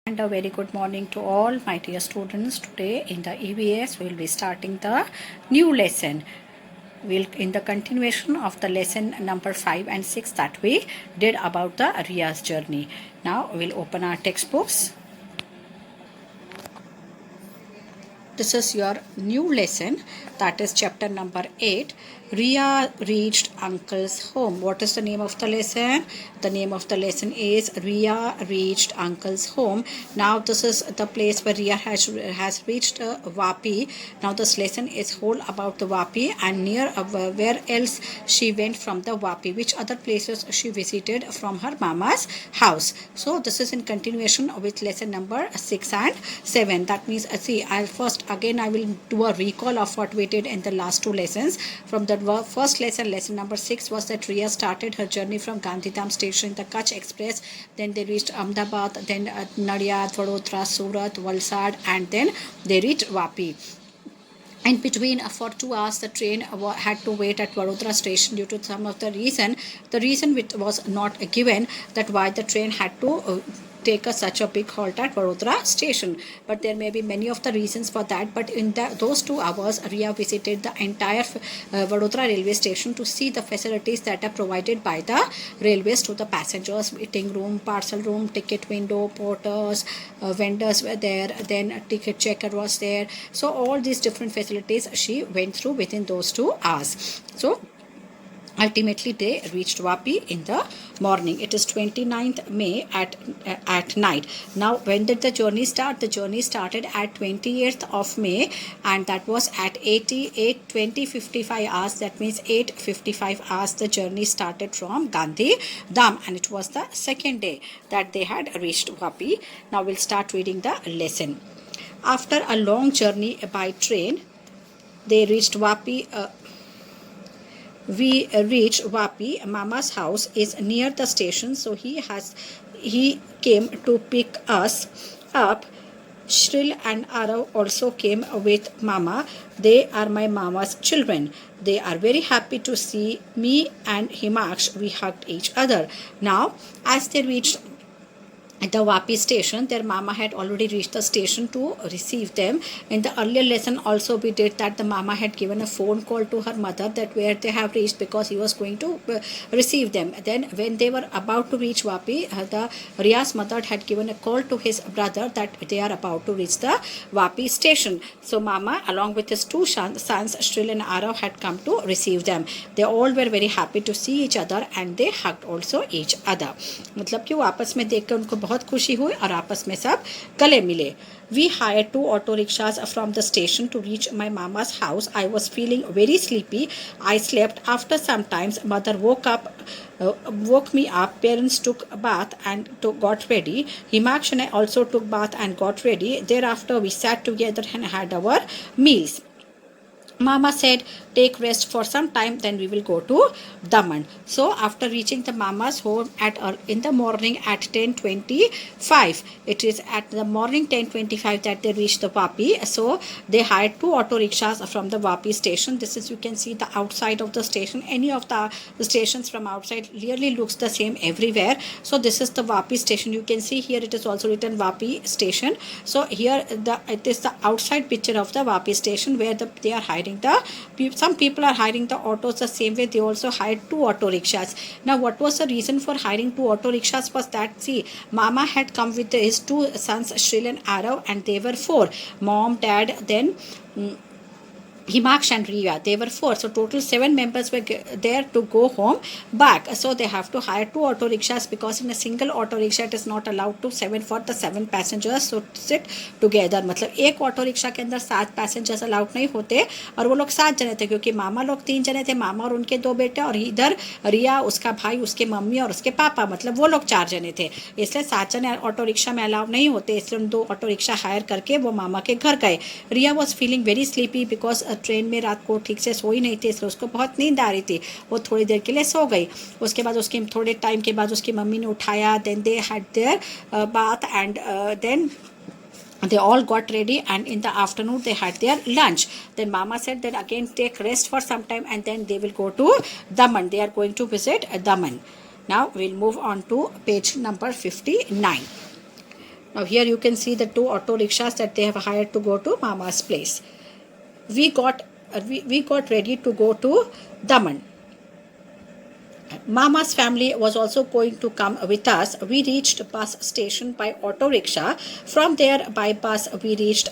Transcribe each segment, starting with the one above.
And a very good morning to all my dear students. Today in the EVS we will be starting the new lesson. We'll in the continuation of the lesson number 5 and 6 that we did about the Riya's journey. Now we'll open our textbooks. This is your new lesson, that is chapter number 8. Riya reached uncle's home. What is the name of the lesson? The name of the lesson is Riya reached uncle's home. Now this is the place where Riya has reached Vapi. Now this lesson is whole about the Vapi and near where else she went from the Vapi, which other places she visited from her mama's house. So this is in continuation with lesson number 6 and 7. That means see, I'll first again I will do a recall of what we did in the last two lessons. From the first lesson, lesson number 6 was that Riya started her journey from Gandhidham station in the Kutch Express. Then they reached Ahmedabad, then Nadia, Vadodara, Surat, Valsad, and then they reached Vapi. In between, for 2 hours, the train had to wait at Vadodara station due to some of the reason. The reason which was not given that why the train had to take such a big halt at Vadodara station. But there may be many of the reasons for that. But in those 2 hours, Riya visited the entire Vadodara railway station to see the facilities that are provided by the railways to the passengers. Waiting room, parcel room, ticket window, porters, vendors were there, then a ticket checker was there. So all these different facilities she went through within those 2 hours. So ultimately they reached Vapi in the morning. It is 29th May at night. Now when did the journey start? The journey started at 28th of May and that was at 20:55 hours. That means 8:55 hours the journey started from Gandhidham and it was the second day that they had reached Vapi. Now we'll start reading the lesson. After a long journey by train, they reached Vapi. We reached Vapi. Mama's house is near the station, so he came to pick us up. Shril and Arav also came with Mama. They are my Mama's children. They are very happy to see me and Himaksh. We hugged each other. Now, as they reached at the Vapi station, their mama had already reached the station to receive them. In the earlier lesson also we did that the mama had given a phone call to her mother that where they have reached because he was going to receive them. Then when they were about to reach Vapi, the Riya's mother had given a call to his brother that they are about to reach the Vapi station. So mama along with his two sons Shril and Arav had come to receive them. They all were very happy to see each other and they hugged also each other. मतलब कि वो आपस में देख कर उनको बहुत खुशी हुई और आपस में सब गले मिले. We hired 2 auto rickshaws from the station to reach my mama's house. I was feeling very sleepy. I slept. After some time, mother woke me up. Parents took a bath and got ready. Himaksh and I also took bath and got ready. Thereafter, we sat together and had our meals. Mama said, take rest for some time, then we will go to Daman. So after reaching the mama's home in the morning at 10:25, it is at the morning 10:25 that they reached the Vapi. So they hired 2 auto rickshaws from the Vapi station. This is, you can see the outside of the station. Any of the stations from outside really looks the same everywhere. So this is the Vapi station. You can see here it is also written Vapi station. So here it is the outside picture of the Vapi station where they are hiring some people are hiring the autos the same way. They also hired 2 auto rickshaws. Now what was the reason for hiring 2 auto rickshaws was that, see, mama had come with his 2 sons Shril and Arav and they were 4. Mom, dad, then Himaksh and Riya, they were 4. So total 7 members were there to go home back. So they have to hire 2 auto rickshaws because in a single auto rickshaw it is not allowed to 7 passengers so sit together. मतलब एक auto rickshaw के अंदर 7 passengers allowed नहीं होते और वो लोग 7 जने थे क्योंकि मामा लोग 3 जने थे, मामा और उनके 2 बेटे और इधर रिया, उसका भाई, उसके मम्मी और उसके पापा, मतलब वो लोग 4 जने थे. इसलिए 7 जने ऑटो रिक्शा में अलाउड नहीं होते. इसलिए उन 2 ऑटो रिक्शा हायर करके वो मामा के घर गए. Riya was feeling very sleepy because train में रात को ठीक से सोई नहीं थी, इसलिए उसको बहुत नींद आ रही थी. वो थोड़ी देर के लिए सो गई. उसके बाद उसकी थोड़े टाइम के बाद उसकी मम्मी ने उठाया. Then they had their bath and then they all got ready and in the afternoon they had their lunch. Then mama said that again take rest for some time and then they will go to Daman. They are going to visit Daman. Now we'll move on to page number 59. Now here you can see the 2 auto rickshaws that they have hired to go to Mama's place. We got ready to go to Daman. Mama's family was also going to come with us. We reached bus station by auto rickshaw. From there by bus we reached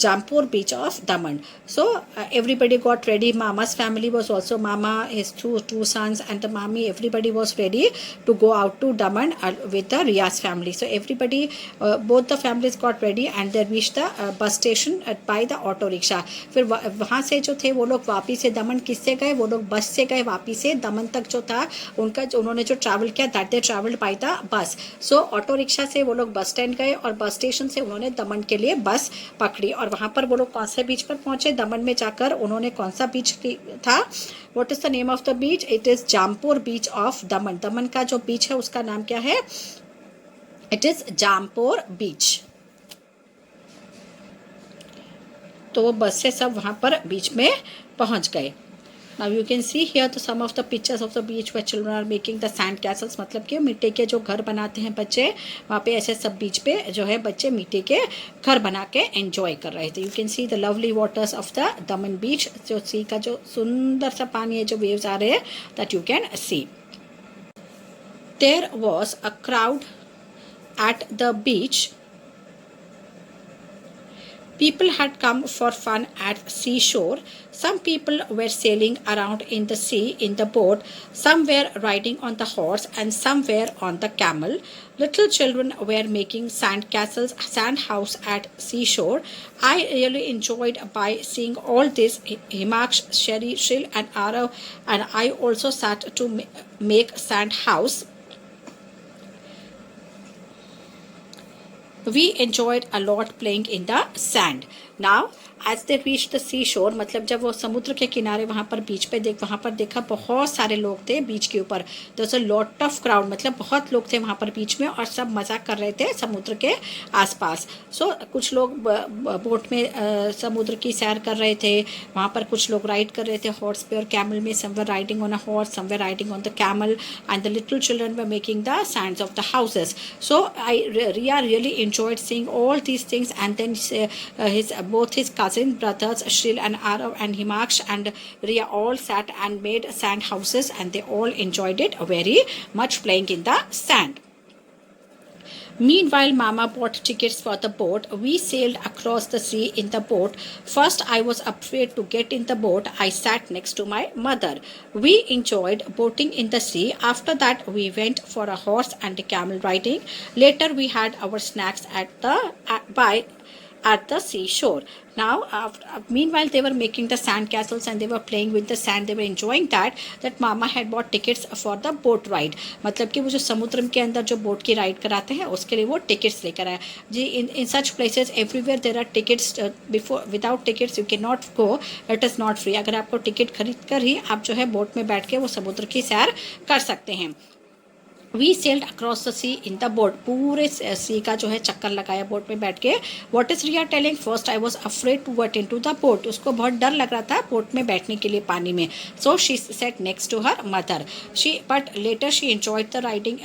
Jampur beach of Daman. So everybody got ready. Mama's family was also, Mama, his two sons and the mommy, everybody was ready to go out to Daman with the Riaz family. So everybody, both the families got ready and they reached the bus station by the auto rickshaw. फिर वहाँ से जो थे वो लोग वापी से दमन किससे गए, वो लोग बस से गए वापी से दमन तक जो था उनका उन्होंने जो ट्रैवल किया that they travelled by the bus. So auto rickshaw से वो लोग बस स्टैंड गए और बस स्टेशन से उन्होंने दमन के लिए बस पकड़ी. और वहाँ पर वो लोग कौन से बीच पर पहुंचे, दमन में जाकर उन्होंने कौन सा बीच था, what is the name of the beach, it is Jampur beach of दमन. दमन का जो बीच है उसका नाम क्या है, इट इज जामपुर बीच. तो वो बस से सब वहाँ पर बीच में पहुँच गए. Now you can see here the some of the pictures of the beach where children are making the sand castles. मतलब कि मिट्टी के जो घर बनाते हैं बच्चे, वहाँ पे ऐसे सब बीच पे जो है बच्चे मिट्टी के घर बना के एंजॉय कर रहे थे. You can see the lovely waters of the Daman beach. जो सी का जो सुंदर सा पानी है, जो वेव्स आ रहे हैं, that you can see. There was a crowd at the beach. People had come for fun at seashore. Some people were sailing around in the sea in the boat. Some were riding on the horse and some were on the camel. Little children were making sand castles, sand house at seashore. I really enjoyed by seeing all this. Himaksh, Sherry, Shil and Arav and I also sat to make sand house. We enjoyed a lot playing in the sand. Now as they reached the seashore, मतलब जब वो समुद्र के किनारे वहाँ पर बीच पे वहाँ पर देखा बहुत सारे लोग थे बीच के ऊपर. there was a lot of crowd, मतलब बहुत लोग थे वहाँ पर बीच में और सब मजाक कर रहे थे समुद्र के आसपास. सो कुछ लोग बोट में समुद्र की सैर कर रहे थे, वहाँ पर कुछ लोग राइड कर रहे थे हॉर्स पे और कैमल में. some were riding on a horse, some were riding on the camel and the little children were making the sands of the houses. So Ria really enjoyed seeing all these things. And then both his cousin brothers Shril and Arav and Himaksh and Ria all sat and made sand houses and they all enjoyed it very much, playing in the sand. Meanwhile, Mama bought tickets for the boat. We sailed across the sea in the boat. First, I was afraid to get in the boat. I sat next to my mother. We enjoyed boating in the sea. After that, we went for a horse and camel riding. Later, we had our snacks at the seashore. Now, meanwhile, they were making the sand castles and they were playing with the sand. They were enjoying that Mama had bought tickets for the boat ride. मतलब कि वो जो समुद्र के अंदर जो boat की ride कराते हैं उसके लिए वो टिकट्स लेकर आया जी. in such places everywhere there are tickets. Without tickets you cannot go. It is not free. अगर आपको टिकट खरीद कर ही आप जो है बोट में बैठ के वो समुद्र की सैर कर सकते हैं. We sailed across the sea in the boat. पूरे सी का जो है चक्कर लगाया बोट में बैठ के. What is Ria telling? First I was afraid to get into the boat. उसको बहुत डर लग रहा था बोट में बैठने के लिए पानी में. So she sat next to her mother. But later she enjoyed the riding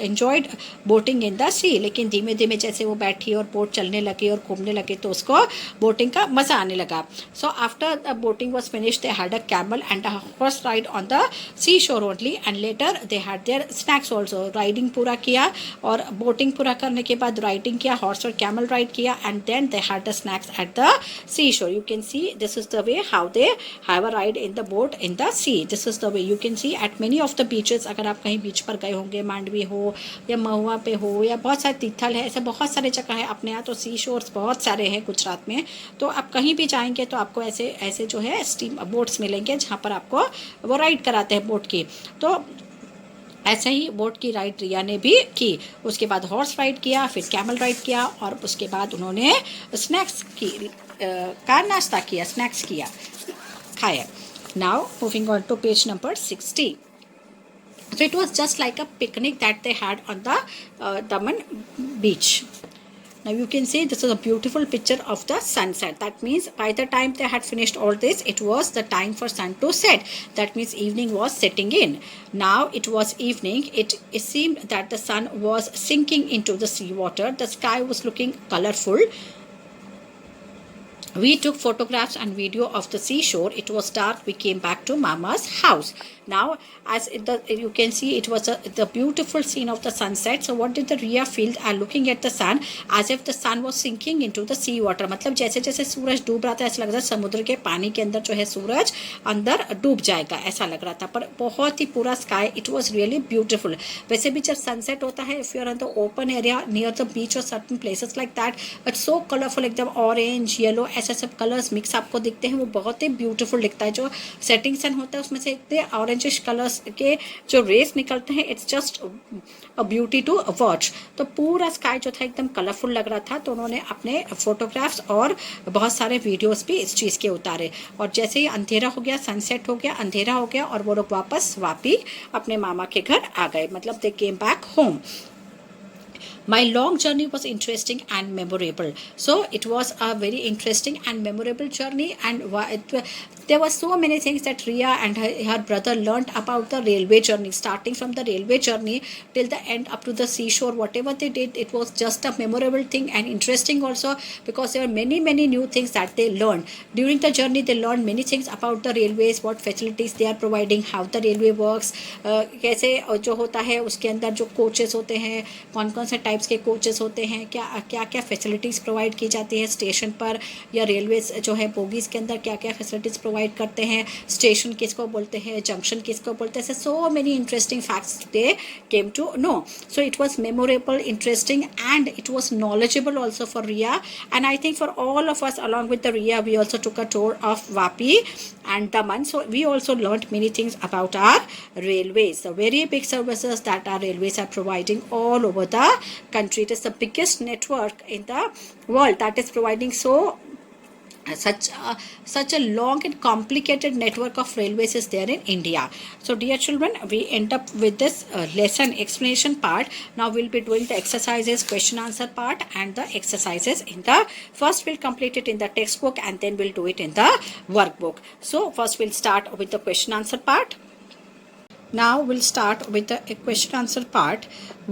enjoyed boating in the sea. लेकिन धीमे धीमे जैसे वो बैठी और बोट चलने लगी और घूमने लगे तो उसको बोटिंग का मज़ा आने लगा. So after the boating was finished they had a camel and a horse ride on the seashore only. And later they had their snacks also. Riding पूरा किया और बोटिंग पूरा करने के बाद राइडिंग किया, हॉर्स और कैमल राइड किया and then they had the snacks at the sea shore. You can see this is the way how they have a ride in the boat in the sea. This is the way you can see at many of the beaches. अगर आप कहीं बीच पर गए होंगे, मांडवी हो या महुआ पे हो या बहुत सारे तिथल है, ऐसे बहुत सारे जगह है अपने यहाँ. तो सी शोर्स बहुत सारे हैं गुजरात में. तो आप कहीं भी जाएंगे तो आपको ऐसे ऐसे जो है स्टीम बोट्स मिलेंगे जहाँ पर आपको वो राइड कराते हैं बोट की. तो ऐसे ही बोट की राइड रिया ने भी की. उसके बाद हॉर्स राइड किया, फिर कैमल राइड किया और उसके बाद उन्होंने स्नैक्स का नाश्ता किया, स्नैक्स किया, खाया. Now moving on to page number 60. So it was just like a picnic that they had on the Daman beach. Now you can see this is a beautiful picture of the sunset. That means by the time they had finished all this, it was the time for sun to set. That means evening was setting in. Now it was evening. It seemed that the sun was sinking into the sea water. The sky was looking colorful. We took photographs and video of the seashore. It was dark. We came back to Mama's house. Now, as you can see, it was the beautiful scene of the sunset. So what did the Ria feel looking at the sun, as if the sun was sinking into the sea water. मतलब जैसे जैसे सूरज डूब रहा था, ऐसा लग रहा था समुद्र के पानी के अंदर जो है सूरज अंदर डूब जाएगा, ऐसा लग रहा था. पर बहुत ही पूरा sky, it was really beautiful. वैसे भी जब सनसेट होता है, if you are on the open area near the beach और certain places like that, it's so colourful, एकदम ऑरेंज येलो ऐसे सब कलर्स मिक्स आपको दिखते हैं. वो बहुत ही ब्यूटीफुल दिखता है. जो सेटिंग सन होता है उसमें से इतने ऑरेंजिश कलर्स के जो रेस निकलते हैं, it's just a beauty to watch. तो पूरा स्काई जो था एकदम कलरफुल लग रहा था. तो उन्होंने अपने फोटोग्राफ्स और बहुत सारे वीडियोस भी इस चीज़ के उतारे. और जैसे ही अंधेरा हो गया, सनसेट हो गया, अंधेरा हो गया, और वो लोग वापस अपने मामा के घर आ गए. मतलब they came back home. My long journey was interesting and memorable. So it was a very interesting and memorable journey, and there were so many things that Ria and her brother learnt about the railway journey, starting from the railway journey till the end up to the seashore. Whatever they did, it was just a memorable thing and interesting also, because there were many new things that they learned. During the journey, they learned many things about the railways, what facilities they are providing, how the railway works, कैसे जो होता है उसके अंदर जो coaches होते हैं, कौन कौन से टाइप्स के कोचेस होते हैं, क्या क्या फैसिलिटीज़ प्रोवाइड की जाती है स्टेशन पर या रेलवे जो है बोगीज़ के अंदर क्या क्या फैसिलिटीज़ प्रोवाइड करते हैं, स्टेशन किसको बोलते हैं, जंक्शन किसको बोलते हैं. So many interesting facts they came to know. So it was memorable, interesting, and it was knowledgeable also for Ria, and I think for all of us along with the Ria, we also took a tour of Vapi and Daman. So we also learned many things about our railways, the very big services that our railways are providing all over the country. It is the biggest network in the world that is providing such a long and complicated network of railways is there in India. So dear children, we end up with this lesson explanation part. Now we'll be doing the exercises, question answer part, and the exercises in the first we'll complete it in the textbook, and then we'll do it in the workbook. So first we'll start with the question answer part. Now we'll start with the question answer part.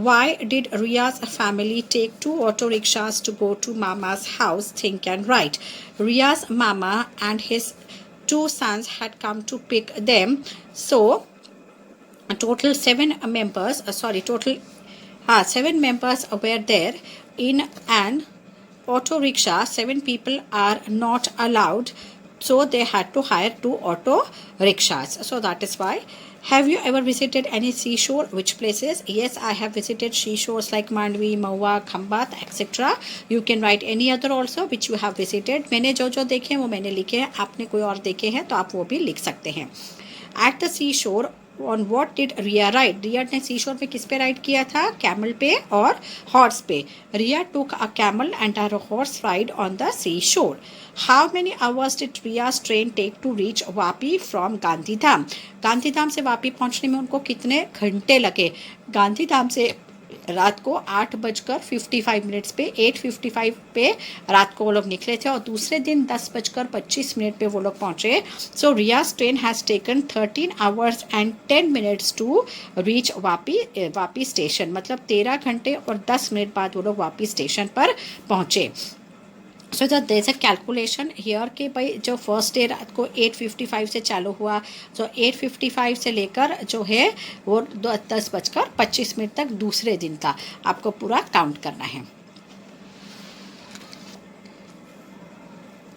Why did Ria's family take 2 auto rickshaws to go to Mama's house? Think and write. Ria's mama and his 2 sons had come to pick them. So a total 7 members, 7 members were there in an auto rickshaw. 7 people are not allowed, so they had to hire 2 auto rickshaws. So that is why. Have you ever visited any seashore? Which places? Yes, I have visited seashores like Mandvi, Mahua, Khambat, etc. You can write any other also which you have visited. मैंने जो देखे हैं वो मैंने लिखे हैं. आपने कोई और देखे हैं तो आप वो भी लिख सकते हैं. At the seashore, on what did Ria ride? Ria ने seashore पे किस पे ride किया था? Camel पे और horse पे. Ria took a camel and a horse ride on the seashore. How many hours did Ria's train take to reach Vapi from Gandhidham? Gandhidham से वापी पहुंचने में उनको कितने घंटे लगे? गांधीधाम से रात को 8:55 पे 8:55 पे रात को वो लोग निकले थे, और दूसरे दिन 10:25 पे वो लोग पहुंचे. So Riyaz train has taken 13 hours and 10 minutes to reach Vapi station. मतलब 13 घंटे और 10 मिनट बाद वो लोग वापी स्टेशन पर पहुंचे. So that there is a calculation here कि भाई जो फर्स्ट डे रात को 8:55 से चालू हुआ, तो 8:55 से लेकर जो है वो 10:25 तक दूसरे दिन का आपको पूरा काउंट करना है.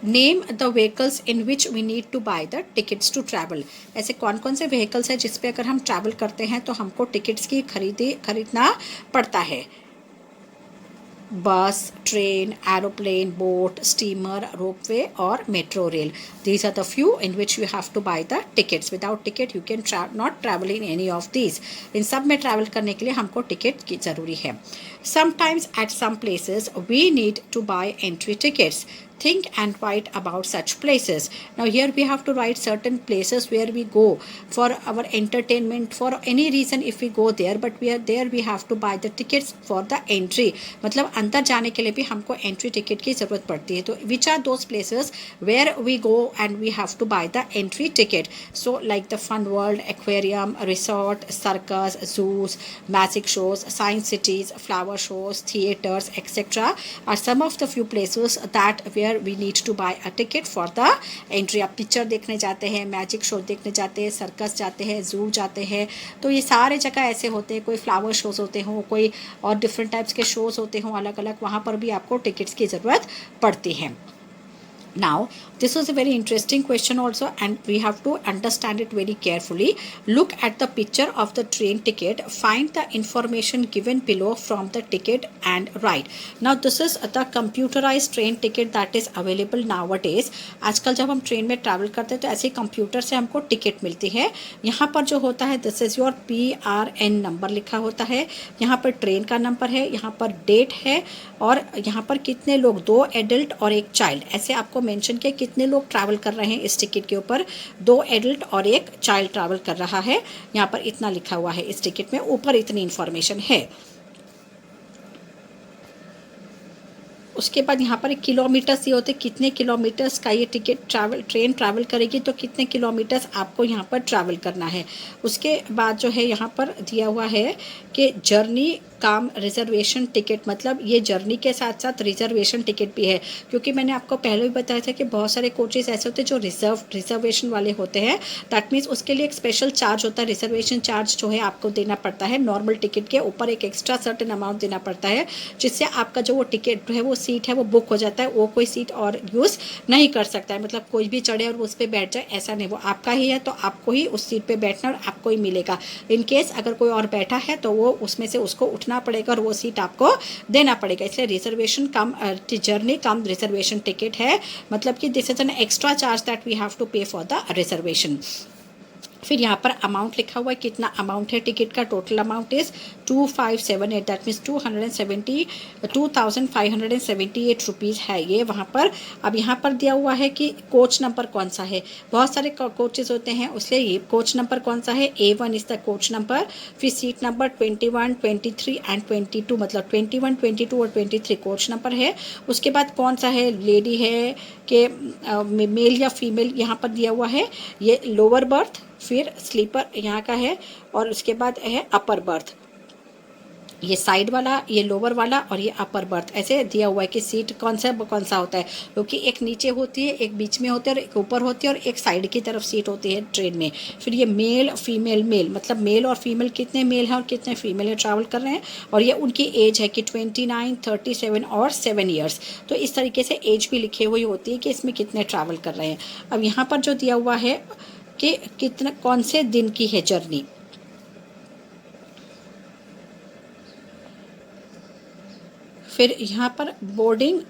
Name the vehicles in which we need to buy the tickets to travel. ऐसे कौन कौन से व्हीकल्स हैं जिस पे अगर हम ट्रैवल करते हैं तो हमको टिकट्स की खरीदना पड़ता है. Bus, train, aeroplane, boat, steamer, ropeway और metro rail. These are the few in which you have to buy the tickets. Without ticket you can not travel in any of these. इन सब में travel करने के लिए हमको ticket की ज़रूरी है. Sometimes at some places we need to buy entry tickets. think and write about such places. Now here we have to write certain places where we go for our entertainment, for any reason if we go there, but we are there we have to buy the tickets for the entry. मतलब अंदर जाने के लिए भी हमको entry ticket की ज़रूरत पड़ती है. तो which are those places where we go and we have to buy the entry ticket? So like the Fun World, aquarium, resort, circus, zoos, magic shows, science cities, flower shows, theaters, etc. are some of the few places that where we need to buy a ticket for the entry. आप picture देखने जाते हैं, magic show देखने जाते हैं, circus जाते हैं, जू जाते हैं, तो ये सारे जगह ऐसे होते हैं. कोई फ्लावर शोज़ होते हों, कोई और डिफरेंट टाइप्स के शोज़ होते हों अलग अलग, वहाँ पर भी आपको टिकट्स की ज़रूरत पड़ती है. Now, this was a very interesting question also, and we have to understand it very carefully. Look at the picture of the train ticket. Find the information given below from the ticket and write. Now, this is the computerized train ticket that is available nowadays. आजकल जब हम train में travel करते हैं तो ऐसे computer से हमको टिकट मिलती है. यहाँ पर जो होता है this is your PRN number लिखा होता है. यहाँ पर ट्रेन का नंबर है, यहाँ पर डेट है, और यहाँ पर कितने लोग, 2 एडल्ट और 1 चाइल्ड, ऐसे आपको मेंशन किया कितने लोग ट्रैवल कर रहे हैं इस टिकट के ऊपर. 2 एडल्ट और 1 चाइल्ड ट्रैवल कर रहा है. यहाँ पर इतना लिखा हुआ है इस टिकट में, ऊपर इतनी इन्फॉर्मेशन है. उसके बाद यहाँ पर किलोमीटर्स ये होते, कितने किलोमीटर्स का ये टिकट ट्रेन ट्रैवल करेगी, तो कितने किलोमीटर्स आपको यहाँ पर ट्रैवल करना है. उसके बाद जो है यहाँ पर दिया हुआ है कि जर्नी काम रिजर्वेशन टिकट, मतलब ये जर्नी के साथ साथ रिजर्वेशन टिकट भी है. क्योंकि मैंने आपको पहले भी बताया था कि बहुत सारे कोचेज़ ऐसे होते हैं जो रिजर्वेशन वाले होते हैं. दैट मीन्स उसके लिए एक स्पेशल चार्ज होता है. रिजर्वेशन चार्ज जो है आपको देना पड़ता है. नॉर्मल टिकट के ऊपर एक एक्स्ट्रा सर्टेन अमाउंट देना पड़ता है, जिससे आपका जो वो टिकट है, वो सीट है, वो बुक हो जाता है. वो कोई सीट और यूज़ नहीं कर सकता है. मतलब कोई भी चढ़े और उस पर बैठ जाए ऐसा नहीं, वो आपका ही है, तो आपको ही उस सीट पर बैठना और आपको ही मिलेगा. इन केस अगर कोई और बैठा है तो वो उसमें से उसको उठना पड़ेगा और वो सीट आपको देना पड़ेगा. इसलिए reservation cum journey cum reservation ticket है. मतलब कि this is an extra charge that we have to pay for the reservation. फिर यहाँ पर अमाउंट लिखा हुआ है, कितना अमाउंट है टिकट का. Total amount is 2578, that means 2578 rupees है ये वहाँ पर. अब यहाँ पर दिया हुआ है कि कोच नंबर कौन सा है. बहुत सारे कोचेज़ होते हैं, उसलिए ये कोच नंबर कौन सा है. A1 is the coach number. फिर सीट नंबर 21, 23 एंड 22, मतलब 21, 22 और 23 कोच नंबर है. उसके बाद कौन सा है, लेडी है कि मेल या फीमेल यहाँ पर दिया हुआ है. ये लोअर बर्थ, फिर स्लीपर यहाँ का है, और उसके बाद है अपर बर्थ. ये साइड वाला, ये लोअर वाला, और ये अपर बर्थ. ऐसे दिया हुआ है कि सीट कौन सा होता है, क्योंकि एक नीचे होती है, एक बीच में होती है, और एक ऊपर होती है, और एक साइड की तरफ सीट होती है ट्रेन में. फिर ये मेल फीमेल, मेल मतलब मेल और फीमेल, कितने मेल हैं और कितने फीमेल ट्रैवल कर रहे हैं, और ये उनकी एज है कि 29, 37 और 7 ईयर्स. तो इस तरीके से एज भी लिखी हुई होती है कि इसमें कितने ट्रैवल कर रहे हैं. अब यहाँ पर जो दिया हुआ है कि कितना कौन से दिन की है जर्नी. फिर यहाँ पर बोर्डिंग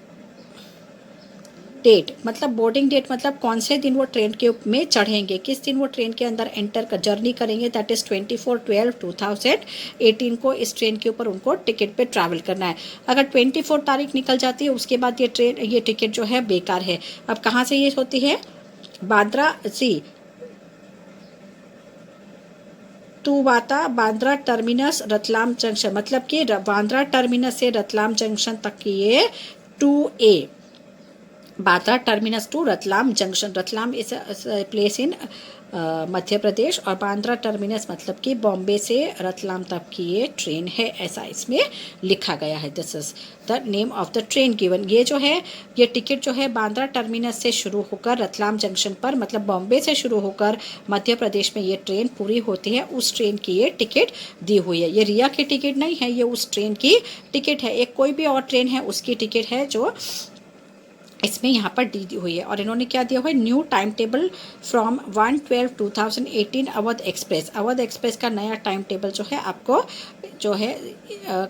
डेट, मतलब बोर्डिंग डेट मतलब कौन से दिन वो ट्रेन के में चढ़ेंगे, किस दिन वो ट्रेन के अंदर एंटर कर जर्नी करेंगे. दैट इज़ 24/12/2018 को इस ट्रेन के ऊपर उनको टिकट पे ट्रैवल करना है. अगर 24 तारीख निकल जाती है उसके बाद ये टिकट जो है बेकार है. अब कहाँ से ये होती है, बांद्रा टर्मिनस रतलाम जंक्शन, मतलब कि बांद्रा टर्मिनस से रतलाम जंक्शन तक की ये 2A. Bandra terminus to Ratlam junction. Ratlam is place in Madhya Pradesh, और बांद्रा टर्मिनस मतलब कि बॉम्बे से रतलाम तक की ये ट्रेन है, ऐसा इसमें लिखा गया है. This is the name of the train given. ये जो है, ये टिकट जो है बांद्रा टर्मिनस से शुरू होकर रतलाम जंक्शन पर, मतलब बॉम्बे से शुरू होकर मध्य प्रदेश में ये ट्रेन पूरी होती है, उस ट्रेन की ये टिकट दी हुई है. ये रिया की टिकट नहीं है, ये उस ट्रेन की टिकट है. एक कोई भी और ट्रेन है उसकी टिकट है जो इसमें यहाँ पर दी हुई है. और इन्होंने क्या दिया हुआ है, new time table from 1/12/2018 Awadh express. Awadh express का नया टाइम टेबल जो है आपको जो है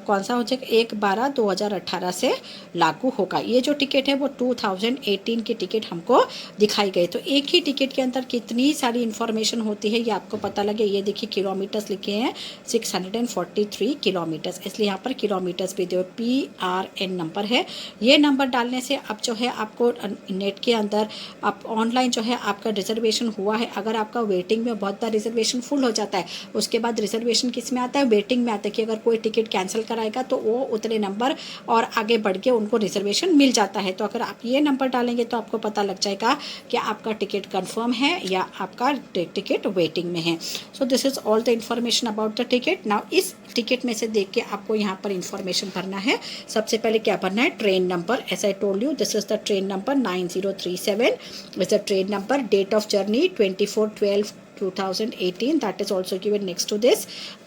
कौन सा हो जाएगा, 1/12/2018 से लागू होगा. ये जो टिकट है वो 2018 की टिकट हमको दिखाई गई. तो एक ही टिकट के अंदर कितनी सारी इन्फॉर्मेशन होती है ये आपको पता लगे. ये देखिए किलोमीटर्स लिखे हैं 643 किलोमीटर्स, इसलिए यहाँ पर किलोमीटर्स भी दो. PRN नंबर है. ये नंबर डालने से अब जो है आपको नेट के अंदर आप ऑनलाइन जो है आपका रिजर्वेशन हुआ है, अगर आपका वेटिंग में बहुत बार रिजर्वेशन फुल हो जाता है, उसके बाद रिजर्वेशन किस में आता है, वेटिंग में आता है कि अगर कोई टिकट कैंसिल कराएगा तो वो उतने नंबर और आगे बढ़ के उनको रिजर्वेशन मिल जाता है। तो अगर आप ये नंबर डालेंगे तो आपको पता लग जाएगा कि आपका टिकट कंफर्म है या आपका टिकट वेटिंग में है। So this is all the information about the ticket. Now इस टिकट में से देख के आपको यहाँ पर इंफॉर्मेशन भरना है। सबसे पहले क्या भरना है, train number, as I told you this is the train number 9037 is the train number, date of journey 24/12/2018, that is also given next to this.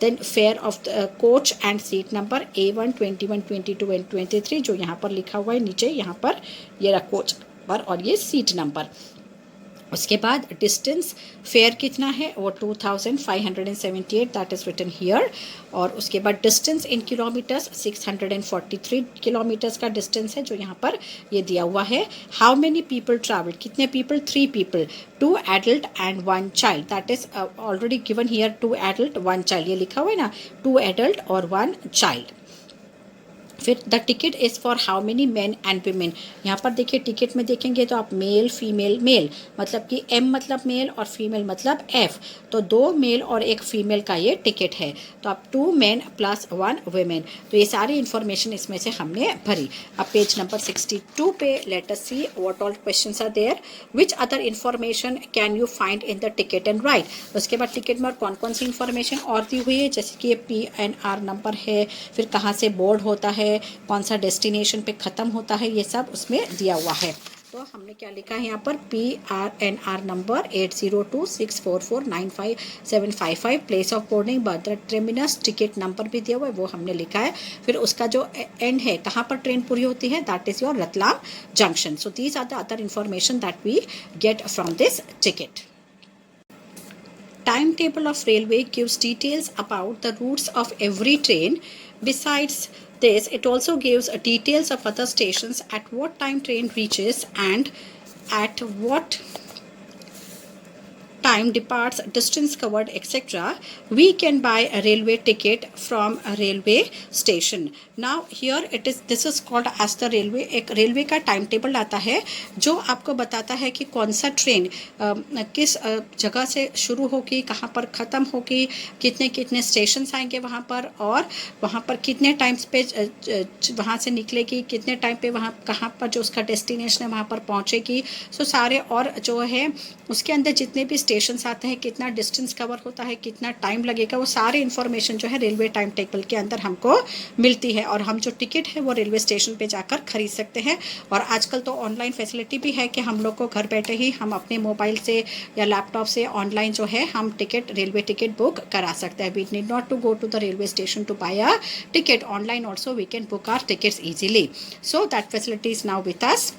Then fare of the coach and seat number A1, 21, 22 and 23 जो यहाँ पर लिखा हुआ है नीचे, यहाँ पर ये रहा कोच पर और ये सीट नंबर। उसके बाद डिस्टेंस फेयर कितना है वो 2578, दैट इज़ रिटन हियर। और उसके बाद डिस्टेंस इन किलोमीटर्स 643 किलोमीटर्स का डिस्टेंस है जो यहाँ पर ये दिया हुआ है। हाउ मेनी पीपल ट्रैवल, कितने people, 3 people, 2 adult and 1 child, that is already given here, 2 adult 1 child, ये लिखा हुआ है ना, 2 एडल्ट और 1 चाइल्ड। फिर the ticket is for how many man and women, यहाँ पर देखिए टिकट में देखेंगे तो आप मेल फीमेल, मेल मतलब कि एम मतलब मेल और फीमेल मतलब एफ, तो 2 मेल और 1 फीमेल का ये टिकट है। तो आप 2 मैन प्लस 1 वीमेन, तो ये सारी इन्फॉर्मेशन इसमें से हमने भरी। अब पेज नंबर 62 पे let us see what all questions are there, which other information can you find in the ticket and right. उसके बाद टिकट में और कौन कौन सी इन्फॉर्मेशन और दी हुई है, जैसे कि ये PNR नंबर है, फिर कहाँ से बोर्ड होता है, कौन सा डेस्टिनेशन पे ख़त्म होता है, ये सब उसमें दिया हुआ है। तो हमने क्या लिखा है यहाँ पर, PNR number 8026449575, place of boarding, birth terminus, ticket number भी दिया हुआ है वो हमने लिखा है। फिर उसका जो एंड है, कहाँ पर ट्रेन पूरी होती है, that is your Ratlam junction. So these are the other information that we get from this ticket. Timetable of railway gives details about the routes of every train. Besides this, it also gives details of other stations, at what time train reaches and at what time departs, distance covered, etc. We can buy a railway ticket from a railway station. Now here it is, this is called as the railway, एक railway का time table आता है जो आपको बताता है कि कौन सा ट्रेन किस जगह से शुरू होगी, कहाँ पर ख़त्म होगी, कितने कितने स्टेशन आएंगे वहाँ पर, और वहाँ पर कितने टाइम्स पे वहाँ से निकलेगी, कितने टाइम पे वहाँ कहाँ पर जो उसका डेस्टिनेशन है वहाँ पर पहुँचेगी। सो सारे और जो है उसके अंदर जितने भी स्टेशंस आते हैं, कितना डिस्टेंस कवर होता है, कितना टाइम लगेगा, वो सारे इन्फॉर्मेशन जो है रेलवे टाइम टेबल के अंदर हमको मिलती है। और हम जो टिकट है वो रेलवे स्टेशन पे जाकर खरीद सकते हैं। और आजकल तो ऑनलाइन फैसिलिटी भी है कि हम लोग को घर बैठे ही हम अपने मोबाइल से या लैपटॉप से ऑनलाइन जो है हम टिकट, रेलवे टिकट बुक करा सकते हैं। We need not to go to the railway station to buy a ticket, online also we can book our tickets easily. So that facility is now with us.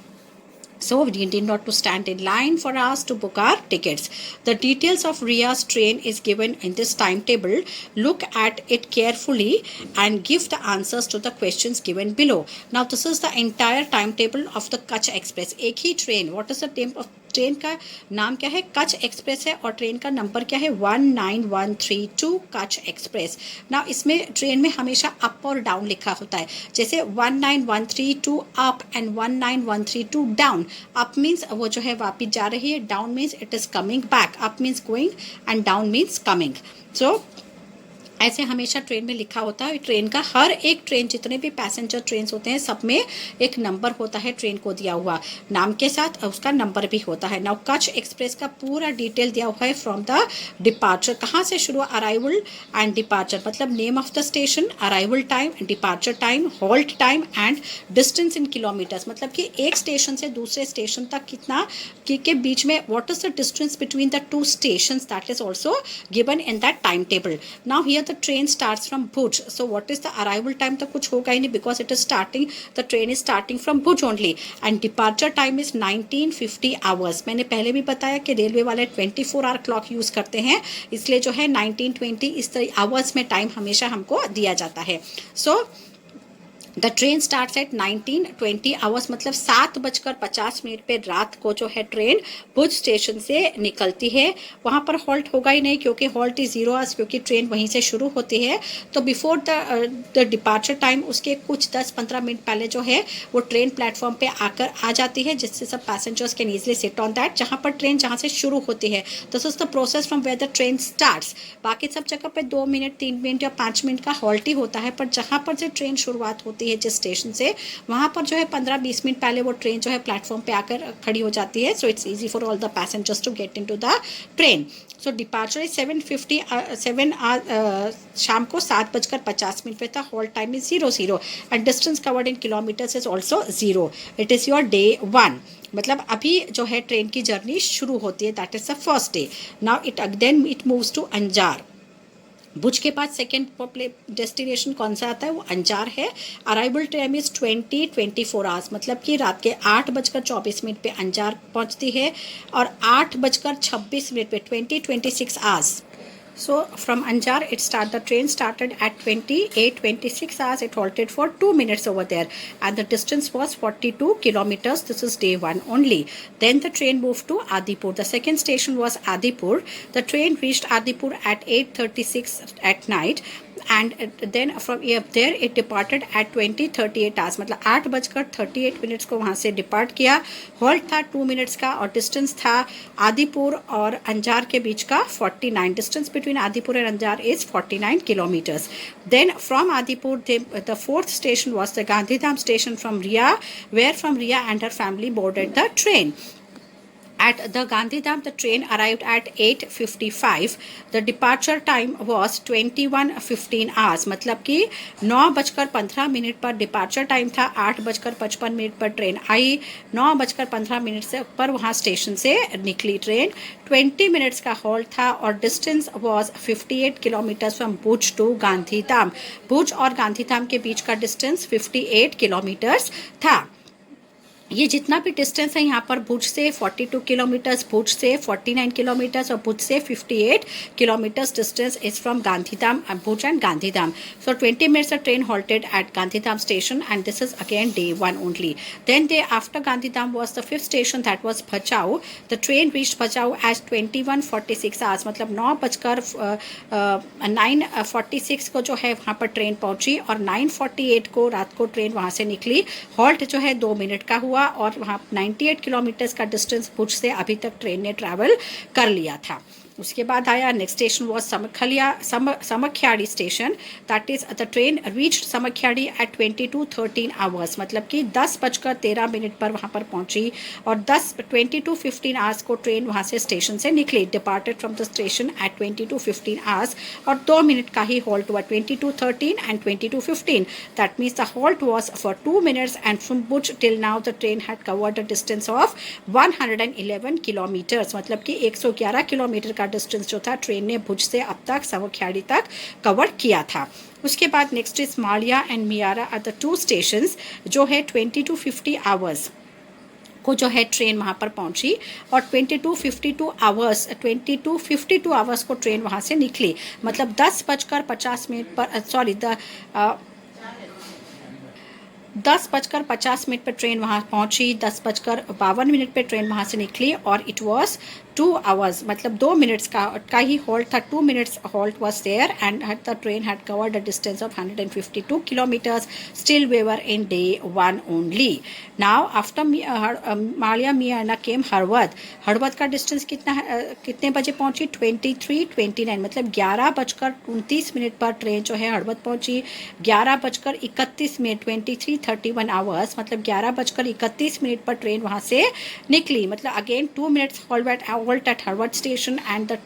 So we need not to stand in line for us to book our tickets. The details of Riya's train is given in this timetable. Look at it carefully and give the answers to the questions given below. Now this is the entire timetable of the Kutch Express. एक ही train. What is the name of train का नाम क्या है, Kutch express है, और train का number क्या है, 19132 कच्छ एक्सप्रेस। ना इसमें ट्रेन में हमेशा अप और डाउन लिखा होता है, जैसे 19132 up and 19132 down. Up means वो जो है वापिस जा रही है, down means it is coming back, up means going and down means coming. So ऐसे हमेशा ट्रेन में लिखा होता है। ट्रेन का हर एक ट्रेन, जितने भी पैसेंजर ट्रेन होते हैं सब में एक नंबर होता है ट्रेन को दिया हुआ, नाम के साथ उसका नंबर भी होता है। नाउ कच्छ एक्सप्रेस का पूरा डिटेल दिया हुआ है फ्रॉम द डिपार्चर, कहाँ से शुरू, अराइवल एंड डिपार्चर मतलब name of the station, arrival time, departure time, halt time and distance in kilometres, मतलब कि एक स्टेशन से दूसरे स्टेशन तक कितना के बीच में, what is the distance between the 2 stations, that is also given in that timetable. Now here the train starts from Bhuj. So what is the arrival time, तो कुछ होगा ही नहीं because it is starting, the train is starting from Bhuj only, and departure time is 1950 hours. मैंने पहले भी बताया कि railway वाले 24 आवर क्लॉक यूज़ करते हैं, इसलिए जो है 1920 इस तरह आवर्स में टाइम हमेशा हमको दिया जाता है। So the train starts at 19:20 hours, मतलब 7:50 पे रात को जो है ट्रेन भुज स्टेशन से निकलती है। वहाँ पर हॉल्ट होगा ही नहीं क्योंकि हॉल्ट इज 0 आवर्स, क्योंकि ट्रेन वहीं से शुरू होती है। तो बिफोर द डिपार्चर टाइम, उसके कुछ 10-15 मिनट पहले जो है वो ट्रेन प्लेटफॉर्म पे आकर आ जाती है, जिससे सब passengers can easily sit on that, जहाँ पर ट्रेन जहाँ से शुरू होती है। This is the process from where the train starts. बाकी सब जगह पे 2 मिनट, 3 मिनट या 5 मिनट का हॉल्ट ही होता है, पर जहाँ पर से ट्रेन शुरुआत होती है जिस स्टेशन से, वहाँ पर जो है 15-20 मिनट पहले वो ट्रेन जो है प्लेटफॉर्म पे आकर खड़ी हो जाती है। So it's easy for all the passengers to get in to the train. So departure is 7:50 शाम को 7:50 पे था। Halt time is 00 and distance covered in kilometres is also 0। It is your day 1, मतलब अभी जो है ट्रेन की journey शुरू होती है, that is the first day. Now then it moves to Anjar. Bhuj के पास सेकेंड डेस्टिनेशन कौन सा आता है, वो अंजार है। अराइवल टाइम इज 20-24 आवर्स, मतलब कि रात के 8:24 पे अंजार पहुंचती है और 8:26 पे 20-26 hours. So from Anjar, the train started at 28:26 hours. It halted for 2 minutes over there, and the distance was 42 kilometers. This is day 1 only. Then the train moved to Adipur. The second station was Adipur. The train reached Adipur at 8:36 at night. And then from there it departed at 20:38 hours, मतलब 8:38 को वहाँ से depart किया। Halt था 2 minutes का और distance था आदिपुर और अंजार के बीच का 49। Distance between Adipur and Anjar is 49 kilometres. Then from Adipur the fourth station was the Gandhidham station from Riya, where from Riya and her family boarded the train. At the Gandhidham, the train arrived at 8:55. The departure time was 21:15 hours, मतलब कि 9:15 पर departure time था। 8:55 पर train आई। 9:15 से पर वहाँ station से निकली ट्रेन। 20 मिनट्स का हॉल्ट था और distance was 58 kilometres from Bhuj to Gandhidham. Bhuj और गांधीधाम के बीच का डिस्टेंस 58 किलोमीटर्स था। ये जितना भी डिस्टेंस है यहाँ पर भुज से 42 किलोमीटर्स, भुज से 49 किलोमीटर्स और भुज से 58 kilometres distance is from Gandhidham, Bhuj and Gandhidham. So 20 minutes train halted at Gandhidham station and this is again day 1 only. Then day after Gandhidham was the fifth station, that was Bhachau. The train reached Bhachau at 21:46 hours, मतलब 9:46 को जो है वहाँ पर train पहुँची और 9:48 को रात को ट्रेन वहाँ से निकली। हॉल्ट जो है 2 मिनट का हुआ और वहाँ 98 किलोमीटर्स का डिस्टेंस भुज से अभी तक ट्रेन ने ट्रैवल कर लिया था। उसके बाद आया next station was Samakhiali station, that is the train reached Samakhiali at 22:13 hours, मतलब कि 10:13 पर वहाँ पर पहुँची और 22:15 आवर्स को ट्रेन वहाँ से स्टेशन से निकली। Departed from the station at 22:15 hours और 2 मिनट का ही हॉल्ट हुआ, 22:13 and 22:15। That means the halt was for 2 minutes and from Bhuj till now the train had covered the distance of 111 kilometres, मतलब कि 111 kilometre का distance जो था train ने भुज से अब तक समख्याड़ी तक कवर किया था। उसके बाद next is Malia and Miyana are the 2 stations, जो है 20-50 आवर्स को जो है ट्रेन वहाँ पर पहुँची और 22:52 आवर्स को ट्रेन वहाँ से निकली, मतलब 10:50 पर 10:50 पर ट्रेन वहाँ पहुँची, 10:52 पे ट्रेन वहाँ से निकली और इट वॉज 2 आवर्स, मतलब 2 मिनट्स का ही हॉल्ट था। 2 minutes halt was there and the train had covered a distance of 152 kilometres. Still we were in day 1 only. Now after Malia Miyana came Halvad. Halvad का डिस्टेंस कितने बजे पहुंची, 23:29, मतलब 11:29 पर ट्रेन जो है हरवद पहुंची। 11:31 23:31 आवर्स, मतलब 11:31 पर ट्रेन वहाँ से निकली, मतलब again 2 minutes halt at Harwad station and the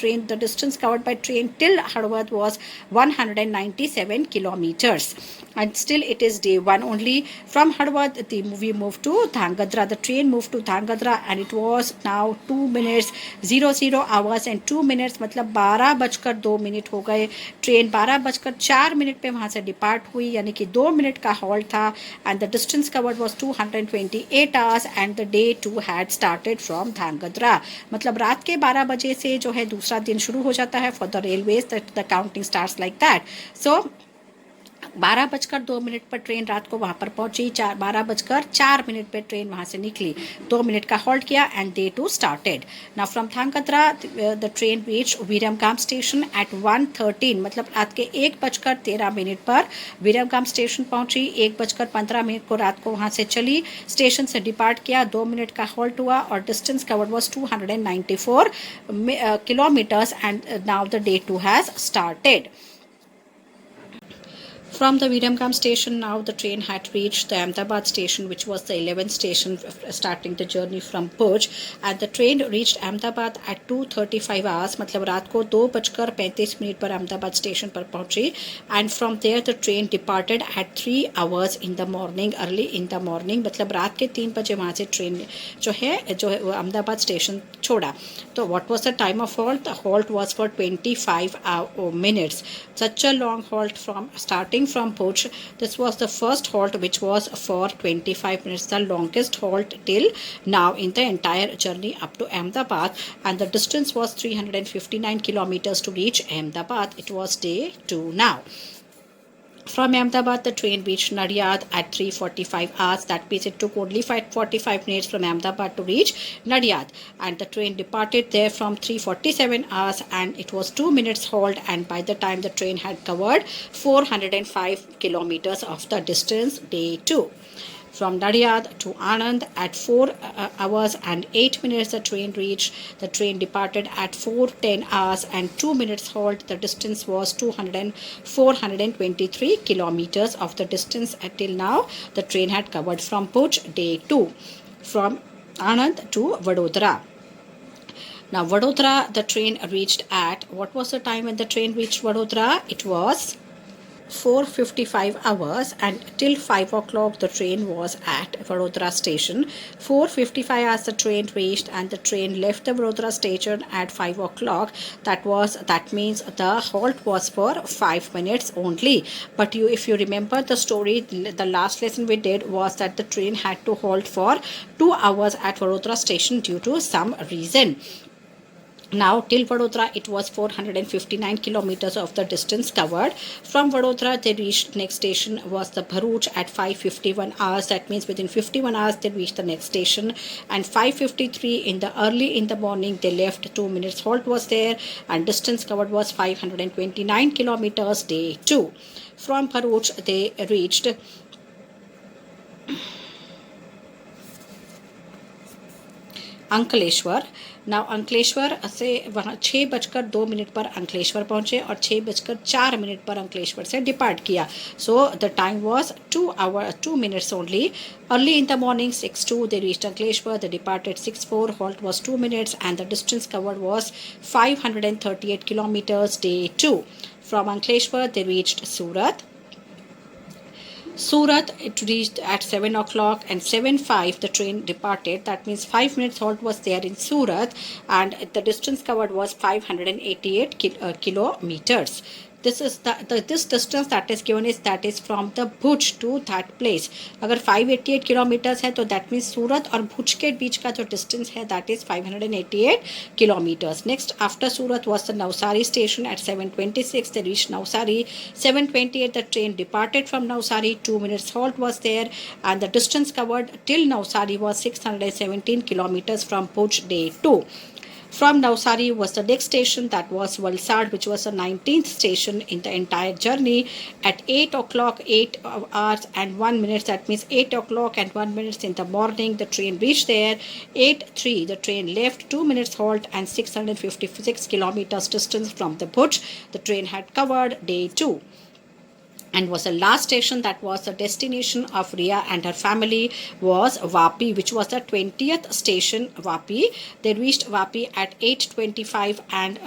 distance covered by train till Harwad was 197 kilometers and still it is day 1 only. From Harwad we moved to Dhangadra. The train moved to Dhangadra and it was now 2 minutes 00 hours and 2 minutes, मतलब 12:02 हो गए। Train 12:04 पे वहाँ से depart हुई, यानी कि 2 minute का हॉल्ट था and the distance covered was 228 hours and the day 2 had started from Dhangadra, मतलब रात के 12 बजे से जो है दूसरा दिन शुरू हो जाता है for the railways, the counting starts like that. So 12:02 पर ट्रेन रात को वहाँ पर पहुंची। 12:04 पर ट्रेन वहाँ से निकली। 2 मिनट का हॉल्ट किया and they too started. Now from Dhrangadhra the train reach Viramgam station at 1:13, मतलब रात के 1:13 पर विरमगाम स्टेशन पहुंची। 1:15 को रात को वहाँ से चली, स्टेशन से डिपार्ट किया। 2 मिनट का हॉल्ट हुआ और distance covered was 294 kilometers and now the day 2 has started. From the Viramgam station, now the train had reached the Ahmedabad station, which was the 11th station starting the journey from Bhuj. And the train reached Ahmedabad at 2:35 hours, मतलब रात को 2:35 पर Ahmedabad station पर पहुंची. And from there the train departed at 3 hours in the morning, early in the morning, मतलब रात के 3 बजे वहाँ से ट्रेन जो है अहमदाबाद स्टेशन छोड़ा. तो what was the time of halt? The halt was for 25 minutes. Such a long halt from starting from Bhuj. This was the first halt which was for 25 minutes, the longest halt till now in the entire journey up to Ahmedabad, and the distance was 359 kilometers to reach Ahmedabad. It was day 2 now. From Ahmedabad, the train reached Nadiad at 3:45 hours. That means it took only 45 minutes from Ahmedabad to reach Nadiad. And the train departed there from 3:47 hours, and it was 2 minutes halt. And by the time the train had covered 405 kilometers of the distance, day 2. From Nadiad to Anand at 4 hours and 8 minutes the train reached. The train departed at 4:10 hours and 2 minutes halt. The distance was 423 kilometers of the distance until now the train had covered from Bhuj, day 2. From Anand to Vadodara. Now Vadodara, the train reached at, what was the time when the train reached Vadodara? It was 4:55 hours, and till 5 o'clock the train was at Vadodara station. 4:55 hours the train reached, and the train left the Vadodara station at 5 o'clock. That means the halt was for 5 minutes only. But if you remember the story, the last lesson we did was that the train had to halt for 2 hours at Vadodara station due to some reason. Now till Vadodara it was 459 kilometers of the distance covered. From Vadodara they reached next station was the Bharuch at 5:51 hours. That means within 51 hours they reached the next station, and 5:53 in the early in the morning they left. 2 minutes halt was there, and distance covered was 529 kilometers, day 2. From Bharuch they reached Ankleshwar. Now Ankleshwar से वहाँ 6:02 पर अंकलेश्वर पहुँचे और 6:04 पर अंकलेश्वर से depart किया. So the time was 2 minutes only. Early in the morning 6:02 they reached Ankleshwar. They departed 6:04. Halt was 2 minutes, and the distance covered was 538 kilometers, day 2. From Ankleshwar they reached Surat. Surat, it reached at 7 o'clock, and 7:05 the train departed. That means 5 minutes halt was there in Surat, and the distance covered was 588 kilometers. This is this distance that is given is from the Bhuj to that place. अगर 588 kilometers है तो that means सूरत और भुज के बीच का जो distance है that is 588 kilometers. Next after Surat was the Navsari station at 7:26. They reached Navsari. 7:28 the train departed from Navsari. 2 minutes halt was there, and the distance covered till Navsari was 617 kilometers from Bhuj, day 2. From Navsari was the next station, that was Valsad, which was the 19th station in the entire journey. At 8 o'clock, 8 hours and 1 minute, that means 8 o'clock and 1 minute in the morning, the train reached there. 8:03 the train left. 2 minutes halt and 656 kilometers distance from the Bhuj the train had covered, day 2. And was the last station, that was the destination of Ria and her family, was Vapi, which was the 20th station, Vapi. They reached Vapi at 8:25, and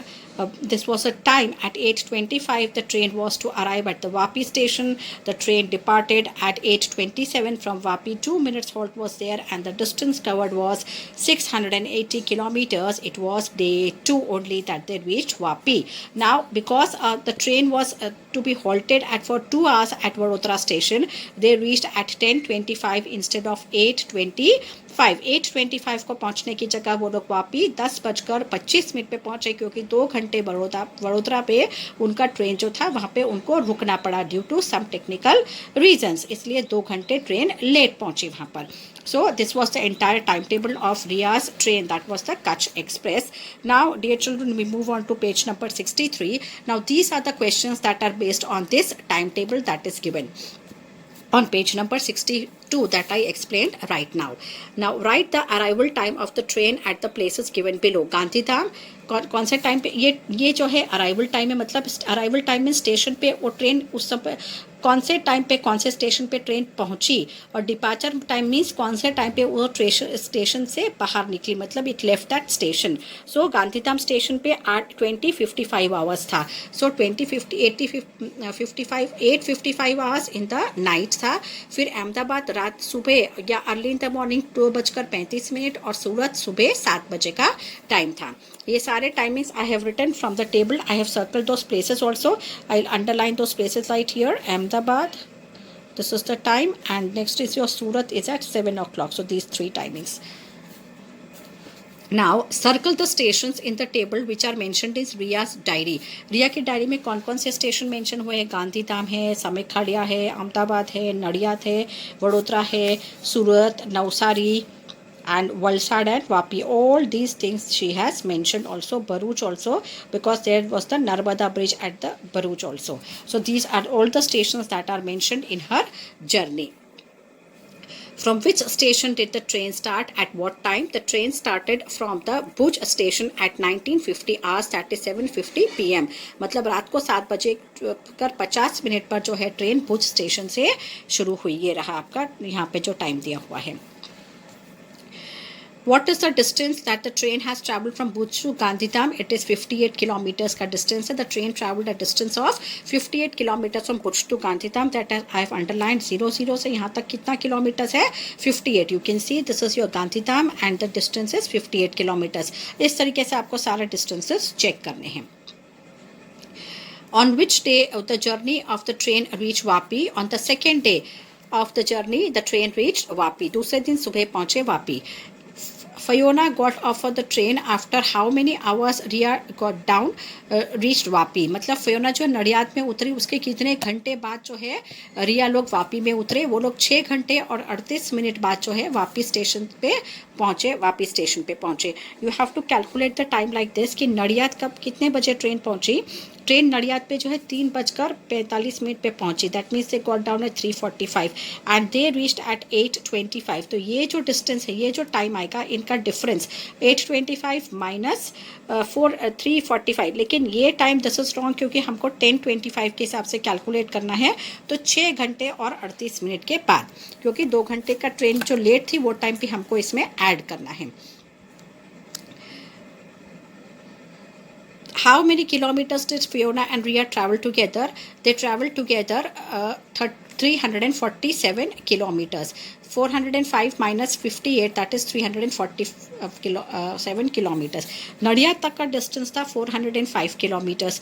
this was a time at 8:25 the train was to arrive at the Vapi station. The train departed at 8:27 from Vapi. 2 minutes halt was there, and the distance covered was 680 kilometers. It was day 2 only that they reached Vapi. Now because the train was to be halted at for 2 hours at Vadodara station, they reached at 10:25 instead of 8:25. 8:25 को पहुंचने की जगह वो लोग वापी 10:25 पे पहुंचे, क्योंकि 2 घंटे वडोदरा पे उनका ट्रेन जो था वहाँ पे उनको रुकना पड़ा due to some technical reasons, इसलिए 2 घंटे ट्रेन लेट पहुंची वहाँ पर. So this was the entire timetable of Ria's train, that was the Kutch Express. Now dear children, we move on to page number 63. Now these are the questions that are based on this timetable that is given on page number 62 that I explained right now. Now write the arrival time of the train at the places given below. Gandhidham कौन से time पे ये जो है arrival time है, मतलब arrival time में station पे वो ट्रेन उस समय कौन से टाइम पे कौन से स्टेशन पे ट्रेन पहुंची, और डिपार्चर टाइम मीन्स कौन से टाइम पे वो स्टेशन से बाहर निकली, मतलब it left that station. So Gandhidham station पे 20:55 आवर्स था. सो 8:55 आवर्स इन द नाइट था. फिर अहमदाबाद रात सुबह या अर्ली इन द मॉर्निंग 2:35 और सूरत सुबह 7 बजे का टाइम था. ये सारे timings I have written from the table. I have circle those places also. I underline those places right here. Ahmedabad, this is the time, and next is your Surat is at 7 o'clock. So these 3 timings. Now circle the stations in the table which are mentioned in Ria's diary. रिया की diary में कौन कौन से station mention हुए हैं? गांधीधाम है, समेखाड़िया है, अहमदाबाद है, नडियाद है, वडोदरा है, सूरत, Navsari and Valsad and Vapi. All these things she has mentioned. Also Bharuch also, because there was the Narmada bridge at the Bharuch also. So these are all the stations that are mentioned in her journey. From which station did the train start? At what time? The train started from the Bhuj station at 1950 hours, that is 7:50 PM. मतलब रात को 7 बजे कर 50 minute पर जो है train भुज station से शुरू हुई. ये रहा आपका यहाँ पे जो टाइम दिया हुआ है. What is the distance that the train has travelled from Bhuj to Gandhidham? It is 58 kilometers का distance है. The train travelled a distance of 58 kilometers from Bhuj to Gandhidham. That I have underlined 00 से यहाँ तक कितना kilometres है? 58. You can see this is your Gandhidham and the distance is 58 kilometers. इस तरीके से आपको सारे distances check करने हैं. On which day of the journey of the train reached Vapi? On the second day of the journey, the train reached Vapi. दूसरे दिन सुबह पहुँचे Vapi. Fiona got off of the train after how many hours Ria got down reached Vapi. मतलब Fiona जो नडियाद में उतरी उसके कितने घंटे बाद जो है रिया लोग वापी में उतरे? वो लोग 6 घंटे और 38 मिनट बाद जो है वापी स्टेशन पे पहुँचे. वापी स्टेशन पे पहुँचे. You have to calculate the time like this कि नडियाद कब कितने बजे ट्रेन पहुँची. ट्रेन नडियाद पे जो है 3:45 पे पहुंची. That means they got down at 3:45 and they reached at 8:25. तो ये जो डिस्टेंस है, ये जो टाइम आएगा, इनका डिफरेंस 8:25 माइनस 3:45. लेकिन ये टाइम दिस इज रॉन्ग क्योंकि हमको 10:25 के हिसाब से कैलकुलेट करना है. तो 6 घंटे और 38 मिनट के बाद, क्योंकि 2 घंटे का ट्रेन जो लेट थी वो टाइम भी हमको इसमें ऐड करना है. How many kilometers did Fiona and Ria travel together? They traveled together 347 kilometers. 405 minus 58, that is 347 kilometers. Nadiad तक का डिस्टेंस था 405 किलोमीटर्स.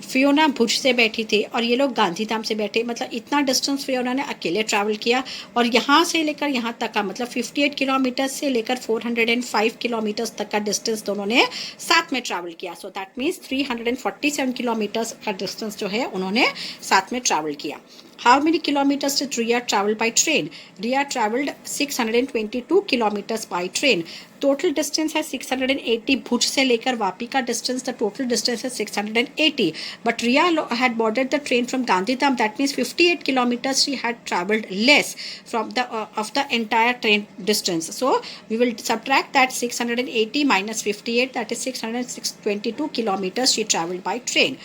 फियोना भुज से बैठी थी और ये लोग गांधीधाम से बैठे. मतलब इतना डिस्टेंस फियोना ने अकेले ट्रैवल किया. और यहाँ से लेकर यहाँ तक का मतलब 58 किलोमीटर्स से लेकर 405 किलोमीटर्स तक का डिस्टेंस दोनों ने साथ में ट्रैवल किया. सो दैट मीन्स 347 किलोमीटर्स का डिस्टेंस जो है उन्होंने साथ में ट्रैवल किया. How many kilometers did Ria travel by train? Ria traveled 622 kilometers by train. Total distance है 680. भुज से लेकर वापी का डिस्टेंस, द टोटल डिस्टेंस है 680. But Riya had boarded the train from Gandhidham. That means 58 kilometers she had travelled less from the of the entire train distance. So we will subtract that 680 minus 58, that is 622 kilometers she travelled by train.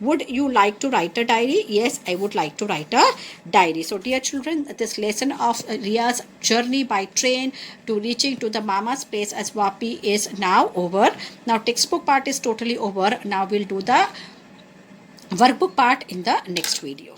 Would you like to write a diary? Yes, I would like to write a diary. So dear children, this lesson of Ria's journey by train to reaching to the mama's place as Vapi is now over. Now textbook part is totally over. Now we'll do the workbook part in the next video.